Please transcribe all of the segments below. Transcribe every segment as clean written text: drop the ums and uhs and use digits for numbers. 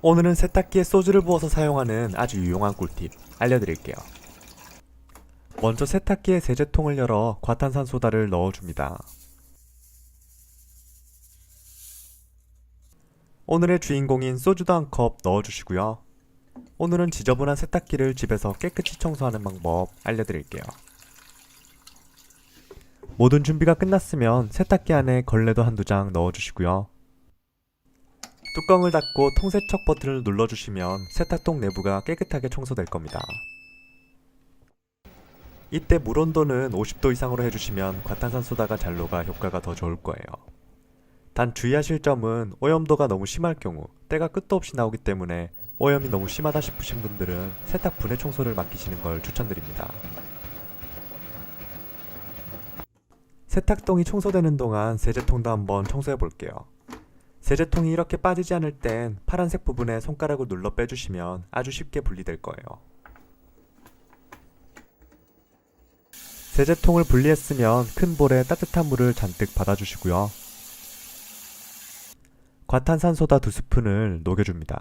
오늘은 세탁기에 소주를 부어서 사용하는 아주 유용한 꿀팁 알려드릴게요. 먼저 세탁기의 세제통을 열어 과탄산소다를 넣어줍니다. 오늘의 주인공인 소주도 한 컵 넣어주시고요. 오늘은 지저분한 세탁기를 집에서 깨끗이 청소하는 방법 알려드릴게요. 모든 준비가 끝났으면 세탁기 안에 걸레도 한두 장 넣어주시고요. 뚜껑을 닫고 통세척 버튼을 눌러주시면 세탁통 내부가 깨끗하게 청소될 겁니다. 이때 물 온도는 50도 이상으로 해주시면 과탄산소다가 잘 녹아 효과가 더 좋을 거예요. 단 주의하실 점은 오염도가 너무 심할 경우 때가 끝도 없이 나오기 때문에 오염이 너무 심하다 싶으신 분들은 세탁 분해 청소를 맡기시는 걸 추천드립니다. 세탁통이 청소되는 동안 세제통도 한번 청소해 볼게요. 세제통이 이렇게 빠지지 않을 땐 파란색 부분에 손가락을 눌러 빼주시면 아주 쉽게 분리될 거예요. 세제통을 분리했으면 큰 볼에 따뜻한 물을 잔뜩 받아주시고요. 과탄산소다 2스푼을 녹여줍니다.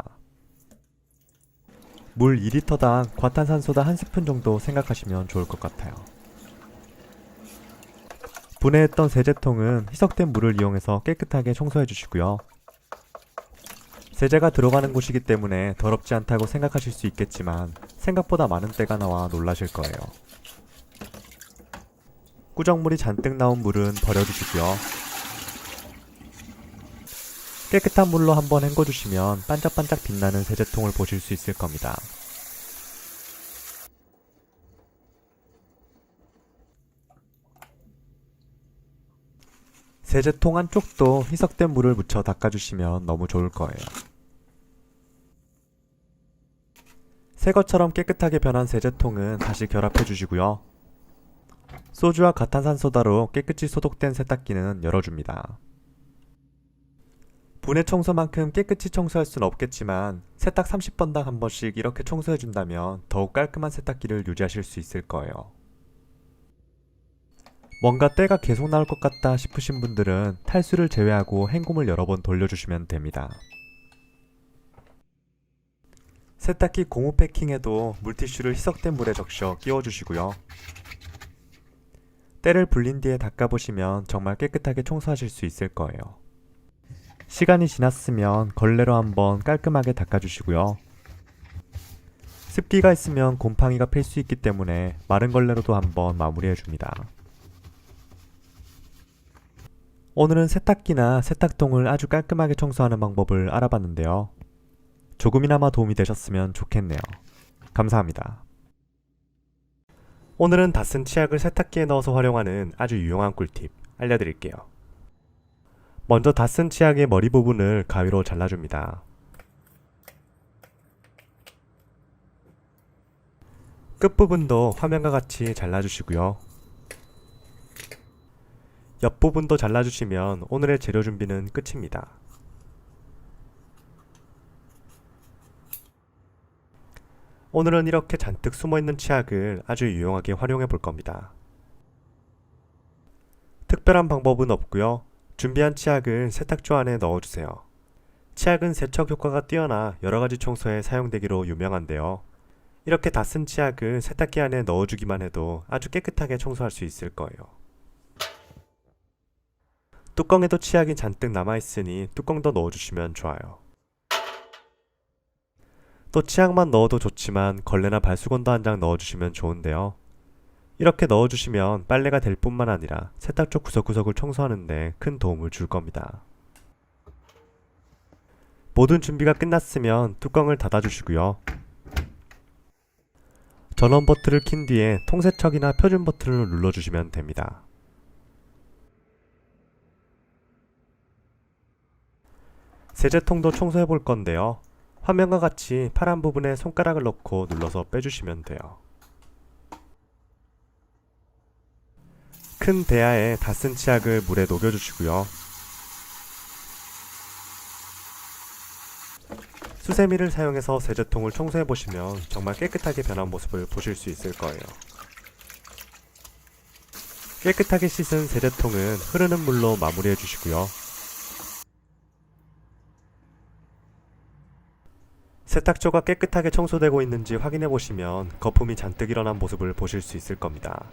물 2리터당 과탄산소다 1스푼 정도 생각하시면 좋을 것 같아요. 분해했던 세제통은 희석된 물을 이용해서 깨끗하게 청소해 주시고요. 세제가 들어가는 곳이기 때문에 더럽지 않다고 생각하실 수 있겠지만 생각보다 많은 때가 나와 놀라실 거예요. 꾸정물이 잔뜩 나온 물은 버려주시고요. 깨끗한 물로 한번 헹궈주시면 반짝반짝 빛나는 세제통을 보실 수 있을 겁니다. 세제통 한쪽도 희석된 물을 묻혀 닦아주시면 너무 좋을 거예요. 새 것처럼 깨끗하게 변한 세제통은 다시 결합해 주시고요. 소주와 과탄산소다로 깨끗이 소독된 세탁기는 열어줍니다. 분해 청소만큼 깨끗이 청소할 순 없겠지만 세탁 30번당 한 번씩 이렇게 청소해준다면 더욱 깔끔한 세탁기를 유지하실 수 있을 거예요. 뭔가 때가 계속 나올 것 같다 싶으신 분들은 탈수를 제외하고 헹굼을 여러 번 돌려주시면 됩니다. 세탁기 고무 패킹에도 물티슈를 희석된 물에 적셔 끼워주시고요. 때를 불린 뒤에 닦아보시면 정말 깨끗하게 청소하실 수 있을 거예요. 시간이 지났으면 걸레로 한번 깔끔하게 닦아주시고요. 습기가 있으면 곰팡이가 필 수 있기 때문에 마른 걸레로도 한번 마무리해줍니다. 오늘은 세탁기나 세탁통을 아주 깔끔하게 청소하는 방법을 알아봤는데요. 조금이나마 도움이 되셨으면 좋겠네요. 감사합니다. 오늘은 다 쓴 치약을 세탁기에 넣어서 활용하는 아주 유용한 꿀팁 알려드릴게요. 먼저 다 쓴 치약의 머리 부분을 가위로 잘라줍니다. 끝부분도 화면과 같이 잘라주시고요. 옆부분도 잘라주시면 오늘의 재료 준비는 끝입니다. 오늘은 이렇게 잔뜩 숨어있는 치약을 아주 유용하게 활용해 볼 겁니다. 특별한 방법은 없고요. 준비한 치약을 세탁조 안에 넣어주세요. 치약은 세척 효과가 뛰어나 여러가지 청소에 사용되기로 유명한데요. 이렇게 다 쓴 치약을 세탁기 안에 넣어주기만 해도 아주 깨끗하게 청소할 수 있을 거예요. 뚜껑에도 치약이 잔뜩 남아있으니 뚜껑도 넣어주시면 좋아요. 또 치약만 넣어도 좋지만 걸레나 발수건도 한 장 넣어주시면 좋은데요. 이렇게 넣어주시면 빨래가 될 뿐만 아니라 세탁조 구석구석을 청소하는데 큰 도움을 줄 겁니다. 모든 준비가 끝났으면 뚜껑을 닫아주시고요. 전원 버튼을 킨 뒤에 통세척이나 표준 버튼을 눌러주시면 됩니다. 세제통도 청소해 볼 건데요. 화면과 같이 파란 부분에 손가락을 넣고 눌러서 빼주시면 돼요. 큰 대야에 다 쓴 치약을 물에 녹여주시고요. 수세미를 사용해서 세제통을 청소해 보시면 정말 깨끗하게 변한 모습을 보실 수 있을 거예요. 깨끗하게 씻은 세제통은 흐르는 물로 마무리해 주시고요. 세탁조가 깨끗하게 청소되고 있는지 확인해 보시면 거품이 잔뜩 일어난 모습을 보실 수 있을 겁니다.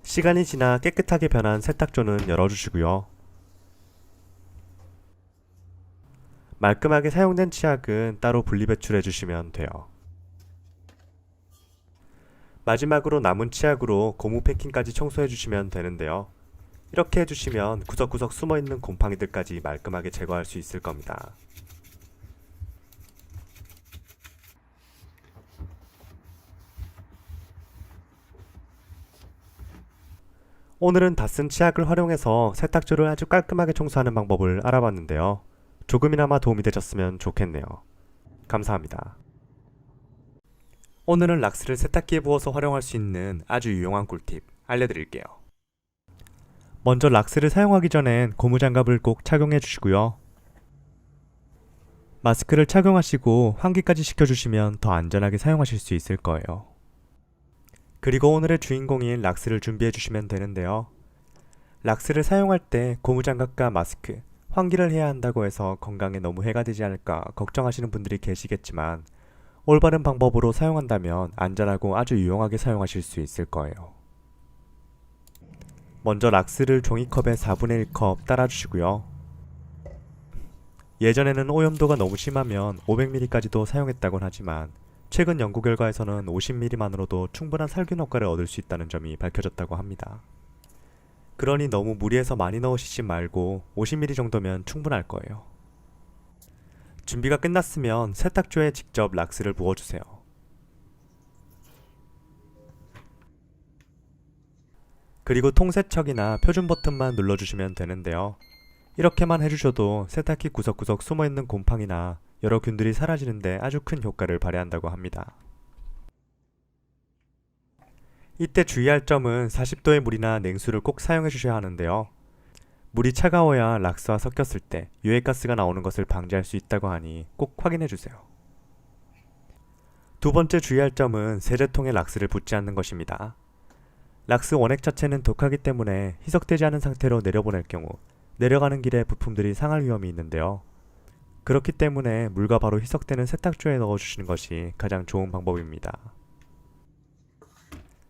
시간이 지나 깨끗하게 변한 세탁조는 열어주시고요. 말끔하게 사용된 치약은 따로 분리 배출해 주시면 돼요. 마지막으로 남은 치약으로 고무 패킹까지 청소해 주시면 되는데요. 이렇게 해주시면 구석구석 숨어있는 곰팡이들까지 말끔하게 제거할 수 있을 겁니다. 오늘은 다 쓴 치약을 활용해서 세탁조를 아주 깔끔하게 청소하는 방법을 알아봤는데요. 조금이나마 도움이 되셨으면 좋겠네요. 감사합니다. 오늘은 락스를 세탁기에 부어서 활용할 수 있는 아주 유용한 꿀팁 알려드릴게요. 먼저 락스를 사용하기 전엔 고무장갑을 꼭 착용해 주시고요. 마스크를 착용하시고 환기까지 시켜주시면 더 안전하게 사용하실 수 있을 거예요. 그리고 오늘의 주인공인 락스를 준비해 주시면 되는데요. 락스를 사용할 때 고무장갑과 마스크, 환기를 해야 한다고 해서 건강에 너무 해가 되지 않을까 걱정하시는 분들이 계시겠지만 올바른 방법으로 사용한다면 안전하고 아주 유용하게 사용하실 수 있을 거예요. 먼저 락스를 종이컵에 4분의 1컵 따라주시고요. 예전에는 오염도가 너무 심하면 500ml까지도 사용했다곤 하지만 최근 연구 결과에서는 50ml만으로도 충분한 살균 효과를 얻을 수 있다는 점이 밝혀졌다고 합니다. 그러니 너무 무리해서 많이 넣으시지 말고 50ml 정도면 충분할 거예요. 준비가 끝났으면 세탁조에 직접 락스를 부어주세요. 그리고 통세척이나 표준 버튼만 눌러주시면 되는데요. 이렇게만 해주셔도 세탁기 구석구석 숨어있는 곰팡이나 여러 균들이 사라지는데 아주 큰 효과를 발휘한다고 합니다. 이때 주의할 점은 40도의 물이나 냉수를 꼭 사용해 주셔야 하는데요. 물이 차가워야 락스와 섞였을 때 유해가스가 나오는 것을 방지할 수 있다고 하니 꼭 확인해 주세요. 두 번째 주의할 점은 세제통에 락스를 붓지 않는 것입니다. 락스 원액 자체는 독하기 때문에 희석되지 않은 상태로 내려보낼 경우 내려가는 길에 부품들이 상할 위험이 있는데요. 그렇기 때문에 물과 바로 희석되는 세탁조에 넣어주시는 것이 가장 좋은 방법입니다.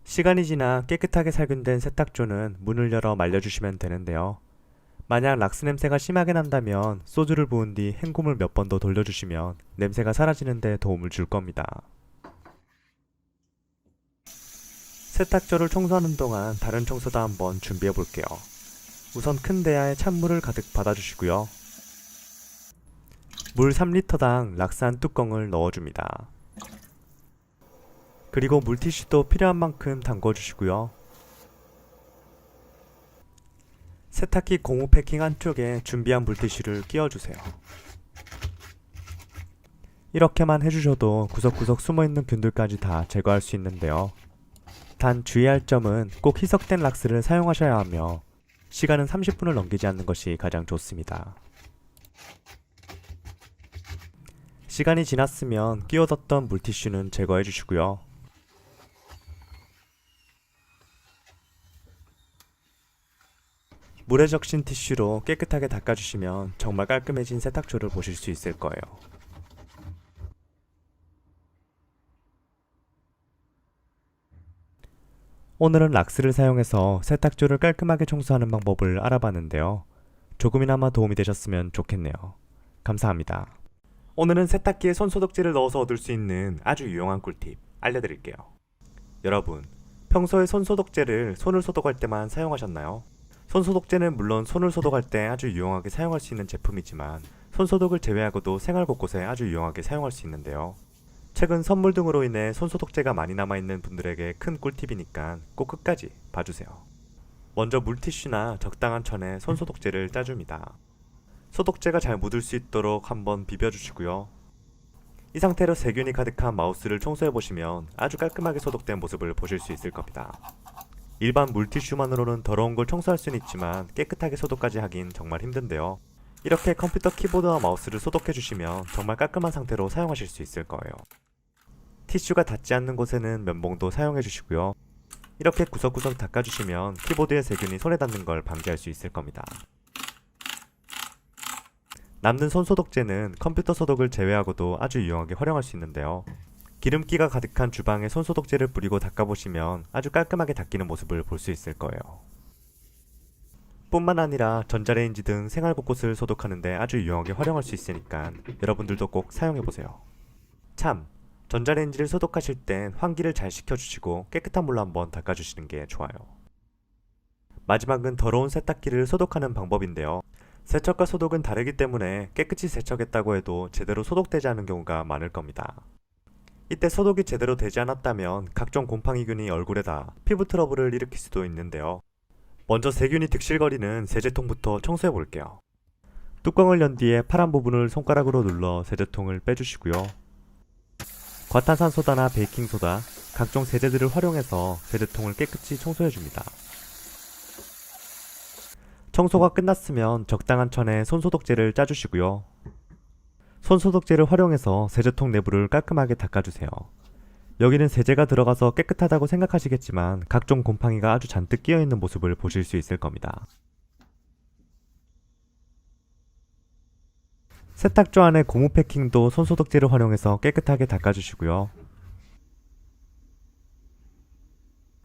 시간이 지나 깨끗하게 살균된 세탁조는 문을 열어 말려주시면 되는데요. 만약 락스 냄새가 심하게 난다면 소주를 부은 뒤 헹굼을 몇 번 더 돌려주시면 냄새가 사라지는 데 도움을 줄 겁니다. 세탁조를 청소하는 동안 다른 청소도 한번 준비해 볼게요. 우선 큰 대야에 찬물을 가득 받아주시고요. 물 3리터당 락스 한 뚜껑을 넣어줍니다. 그리고 물티슈도 필요한 만큼 담궈주시고요. 세탁기 고무 패킹 안쪽에 준비한 물티슈를 끼워주세요. 이렇게만 해주셔도 구석구석 숨어있는 균들까지 다 제거할 수 있는데요. 단 주의할 점은 꼭 희석된 락스를 사용하셔야 하며 시간은 30분을 넘기지 않는 것이 가장 좋습니다. 시간이 지났으면 끼워뒀던 물티슈는 제거해 주시고요. 물에 적신 티슈로 깨끗하게 닦아주시면 정말 깔끔해진 세탁조를 보실 수 있을 거예요. 오늘은 락스를 사용해서 세탁조를 깔끔하게 청소하는 방법을 알아봤는데요. 조금이나마 도움이 되셨으면 좋겠네요. 감사합니다. 오늘은 세탁기에 손소독제를 넣어서 얻을 수 있는 아주 유용한 꿀팁 알려드릴게요. 여러분, 평소에 손소독제를 손을 소독할 때만 사용하셨나요? 손소독제는 물론 손을 소독할 때 아주 유용하게 사용할 수 있는 제품이지만 손소독을 제외하고도 생활 곳곳에 아주 유용하게 사용할 수 있는데요. 최근 선물 등으로 인해 손소독제가 많이 남아있는 분들에게 큰 꿀팁이니까 꼭 끝까지 봐주세요. 먼저 물티슈나 적당한 천에 손소독제를 짜줍니다. 소독제가 잘 묻을 수 있도록 한번 비벼주시고요. 이 상태로 세균이 가득한 마우스를 청소해보시면 아주 깔끔하게 소독된 모습을 보실 수 있을 겁니다. 일반 물티슈만으로는 더러운 걸 청소할 수는 있지만 깨끗하게 소독까지 하긴 정말 힘든데요. 이렇게 컴퓨터 키보드와 마우스를 소독해주시면 정말 깔끔한 상태로 사용하실 수 있을 거예요. 티슈가 닿지 않는 곳에는 면봉도 사용해주시고요. 이렇게 구석구석 닦아주시면 키보드의 세균이 손에 닿는 걸 방지할 수 있을 겁니다. 남는 손소독제는 컴퓨터 소독을 제외하고도 아주 유용하게 활용할 수 있는데요. 기름기가 가득한 주방에 손소독제를 뿌리고 닦아보시면 아주 깔끔하게 닦이는 모습을 볼 수 있을 거예요. 뿐만 아니라 전자레인지 등 생활 곳곳을 소독하는데 아주 유용하게 활용할 수 있으니까 여러분들도 꼭 사용해보세요. 참! 전자레인지를 소독하실 땐 환기를 잘 시켜주시고 깨끗한 물로 한번 닦아주시는 게 좋아요. 마지막은 더러운 세탁기를 소독하는 방법인데요. 세척과 소독은 다르기 때문에 깨끗이 세척했다고 해도 제대로 소독되지 않은 경우가 많을 겁니다. 이때 소독이 제대로 되지 않았다면 각종 곰팡이균이 얼굴에 닿아 피부 트러블을 일으킬 수도 있는데요. 먼저 세균이 득실거리는 세제통부터 청소해 볼게요. 뚜껑을 연 뒤에 파란 부분을 손가락으로 눌러 세제통을 빼주시고요. 과탄산소다나 베이킹소다, 각종 세제들을 활용해서 세제통을 깨끗이 청소해 줍니다. 청소가 끝났으면 적당한 천에 손소독제를 짜주시고요. 손소독제를 활용해서 세제통 내부를 깔끔하게 닦아주세요. 여기는 세제가 들어가서 깨끗하다고 생각하시겠지만 각종 곰팡이가 아주 잔뜩 끼어있는 모습을 보실 수 있을 겁니다. 세탁조 안의 고무 패킹도 손소독제를 활용해서 깨끗하게 닦아주시고요.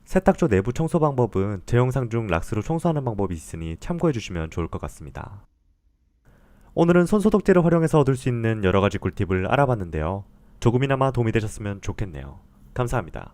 세탁조 내부 청소 방법은 제 영상 중 락스로 청소하는 방법이 있으니 참고해주시면 좋을 것 같습니다. 오늘은 손소독제를 활용해서 얻을 수 있는 여러가지 꿀팁을 알아봤는데요. 조금이나마 도움이 되셨으면 좋겠네요. 감사합니다.